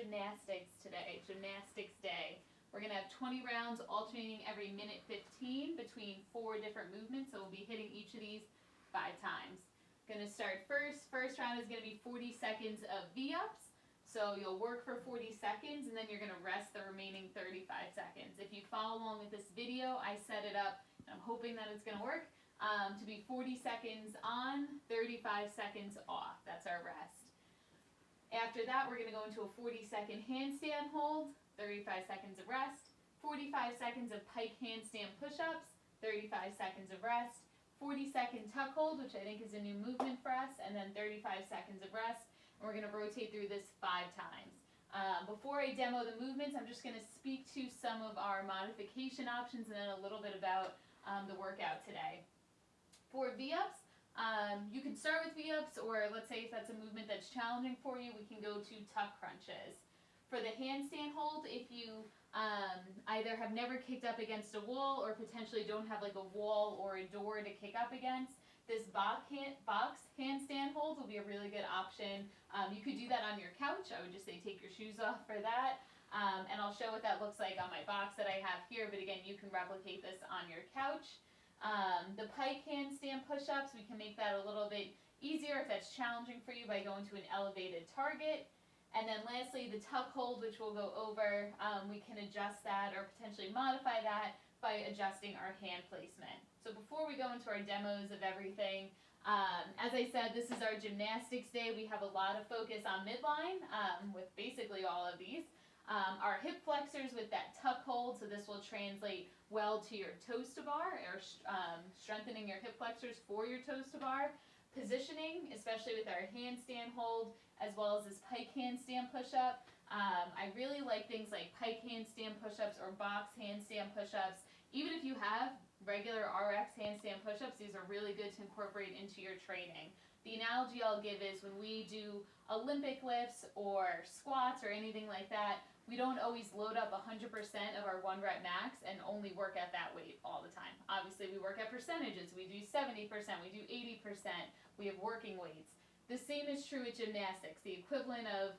gymnastics today, gymnastics day. We're going to have 20 rounds alternating every minute 15 between 4 different movements, so we'll be hitting each of these 5 times. Going to start first. First round is going to be 40 seconds of V-ups. So you'll work for 40 seconds and then you're going to rest the remaining 35 seconds. If you follow along with this video, I set it up, and I'm hoping that it's going to work, to be 40 seconds on, 35 seconds off. That's our rest. After that, we're going to go into a 40-second handstand hold, 35 seconds of rest, 45 seconds of pike handstand push-ups, 35 seconds of rest, 40-second tuck hold, which I think is a new movement for us, and then 35 seconds of rest. And we're going to rotate through this 5 times. Before I demo the movements, I'm just going to speak to some of our modification options and then a little bit about the workout today. For V-ups, you can start with V-ups, or let's say if that's a movement that's challenging for you, we can go to tuck crunches. For the handstand hold, if you either have never kicked up against a wall or potentially don't have like a wall or a door to kick up against, this box handstand hold will be a really good option. You could do that on your couch. I would just say take your shoes off for that. And I'll show what that looks like on my box that I have here, but again, you can replicate this on your couch. The pike handstand push-ups, we can make that a little bit easier if that's challenging for you by going to an elevated target. And then lastly, the tuck hold, which we'll go over, we can adjust that or potentially modify that by adjusting our hand placement. So before we go into our demos of everything, as I said, this is our gymnastics day. We have a lot of focus on midline with basically all of these. Our hip flexors with that tuck hold, so this will translate well to your toes to bar, or strengthening your hip flexors for your toes to bar. Positioning, especially with our handstand hold, as well as this pike handstand push-up. I really like things like pike handstand push-ups or box handstand push-ups. Even if you have regular RX handstand push-ups, these are really good to incorporate into your training. The analogy I'll give is when we do Olympic lifts or squats or anything like that, we don't always load up 100% of our 1 rep max and only work at that weight all the time. Obviously, we work at percentages. We do 70%, we do 80%, we have working weights. The same is true with gymnastics. The equivalent of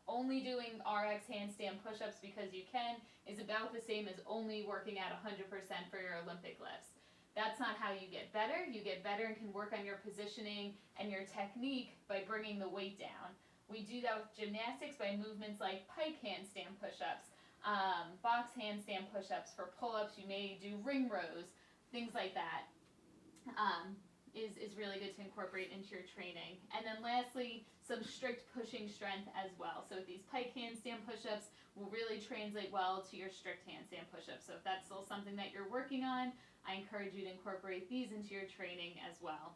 only doing RX handstand push-ups because you can is about the same as only working at 100% for your Olympic lifts. That's not how you get better. You get better and can work on your positioning and your technique by bringing the weight down. We do that with gymnastics by movements like pike handstand push-ups, box handstand push-ups. For pull-ups, you may do ring rows, things like that. Is really good to incorporate into your training. And then lastly, some strict pushing strength as well. So with these pike handstand push-ups will really translate well to your strict handstand push-ups. So if that's still something that you're working on, I encourage you to incorporate these into your training as well.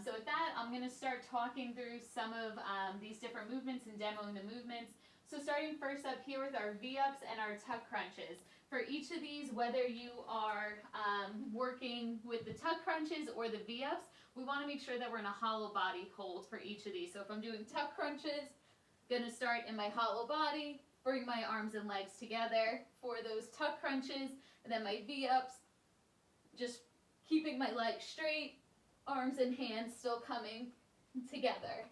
So with that, I'm going to start talking through some of these different movements and demoing the movements. So starting first up here with our V-ups and our tuck crunches. For each of these, whether you are working with the tuck crunches or the V-ups, we want to make sure that we're in a hollow body hold for each of these. So if I'm doing tuck crunches, I'm going to start in my hollow body, bring my arms and legs together for those tuck crunches, and then my V-ups, just keeping my legs straight, arms and hands still coming together.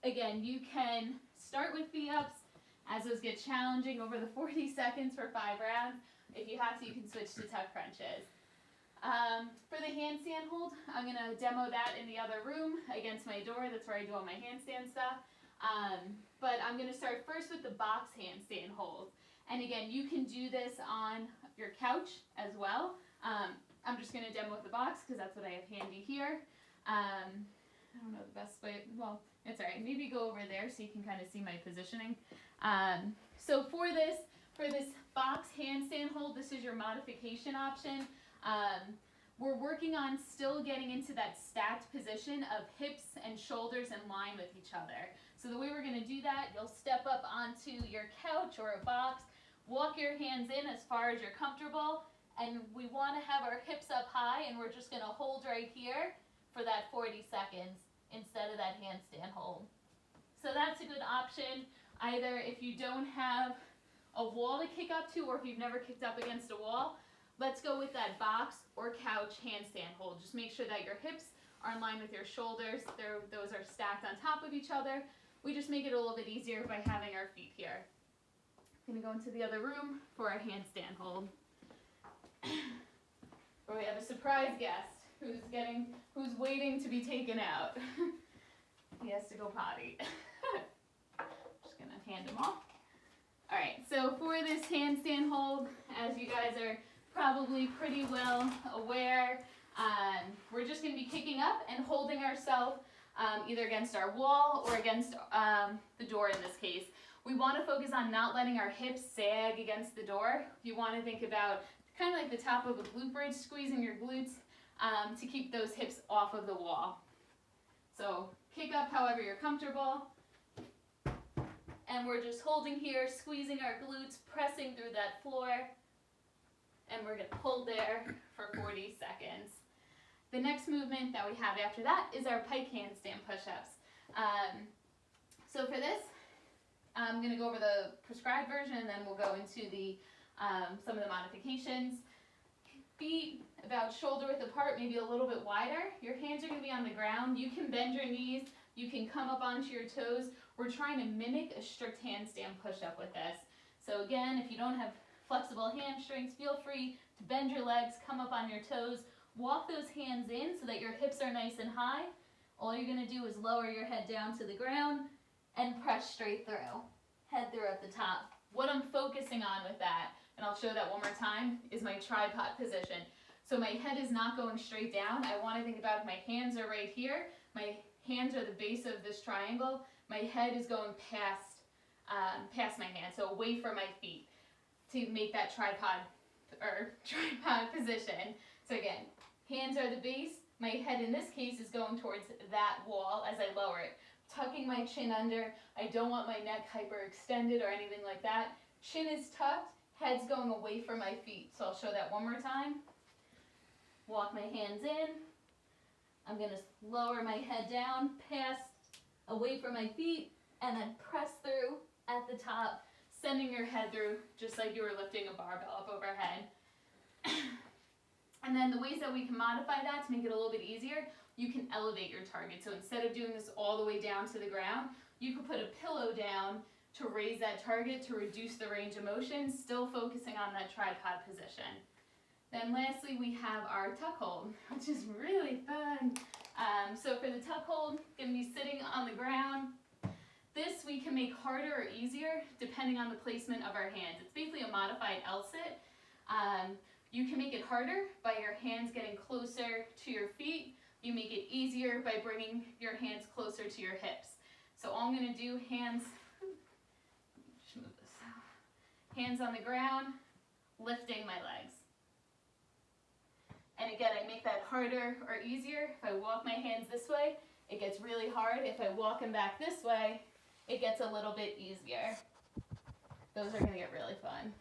Again, you can start with V-ups. As those get challenging over the 40 seconds for 5 rounds, if you have to, you can switch to tuck crunches. For the handstand hold, I'm going to demo that in the other room against my door. That's where I do all my handstand stuff. But I'm going to start first with the box handstand hold. And again, you can do this on your couch as well. I'm just going to demo with the box because that's what I have handy here. I don't know the best way, well, it's all right. Maybe go over there so you can kind of see my positioning. So for this box handstand hold, this is your modification option. We're working on still getting into that stacked position of hips and shoulders in line with each other. So the way we're going to do that, you'll step up onto your couch or a box, walk your hands in as far as you're comfortable, and we want to have our hips up high, and we're just going to hold right here for that 40 seconds instead of that handstand hold. So that's a good option, either if you don't have a wall to kick up to or if you've never kicked up against a wall. Let's go with that box or couch handstand hold. Just make sure that your hips are in line with your shoulders. Those are stacked on top of each other. We just make it a little bit easier by having our feet here. I'm gonna go into the other room for our handstand hold. Where we have a surprise guest who's waiting to be taken out. He has to go potty. Just gonna hand him off. All right, so for this handstand hold, as you guys are probably pretty well aware, we're just gonna be kicking up and holding ourselves either against our wall or against the door in this case. We want to focus on not letting our hips sag against the door. You want to think about kind of like the top of a glute bridge, squeezing your glutes to keep those hips off of the wall. So kick up however you're comfortable. And we're just holding here, squeezing our glutes, pressing through that floor. And we're going to hold there for 40 seconds. The next movement that we have after that is our pike handstand push-ups. So for this, I'm going to go over the prescribed version and then we'll go into the some of the modifications. Feet about shoulder width apart, maybe a little bit wider. Your hands are going to be on the ground. You can bend your knees. You can come up onto your toes. We're trying to mimic a strict handstand push-up with this. So again, if you don't have flexible hamstrings, feel free to bend your legs, come up on your toes, walk those hands in so that your hips are nice and high. All you're going to do is lower your head down to the ground and press straight through. Head through at the top. What I'm focusing on with that, and I'll show that one more time, is my tripod position. So my head is not going straight down. I want to think about my hands are right here. My hands are the base of this triangle. My head is going past my hands, so away from my feet to make that tripod position. So again, hands are the base. My head in this case is going towards that wall as I lower it. Tucking my chin under. I don't want my neck hyperextended or anything like that. Chin is tucked, head's going away from my feet. So I'll show that one more time. Walk my hands in. I'm going to lower my head down, pass away from my feet, and then press through at the top, sending your head through just like you were lifting a barbell up overhead. And then the ways that we can modify that to make it a little bit easier, you can elevate your target. So instead of doing this all the way down to the ground, you could put a pillow down to raise that target to reduce the range of motion, still focusing on that tripod position. Then lastly, we have our tuck hold, which is really fun. So for the tuck hold, going to be sitting on the ground. This we can make harder or easier depending on the placement of our hands. It's basically a modified L-sit. You can make it harder by your hands getting closer to your feet. You make it easier by bringing your hands closer to your hips. So all I'm going to do, hands, just move this out. Hands on the ground, lifting my legs. And again, I make that harder or easier. If I walk my hands this way, it gets really hard. If I walk them back this way, it gets a little bit easier. Those are going to get really fun.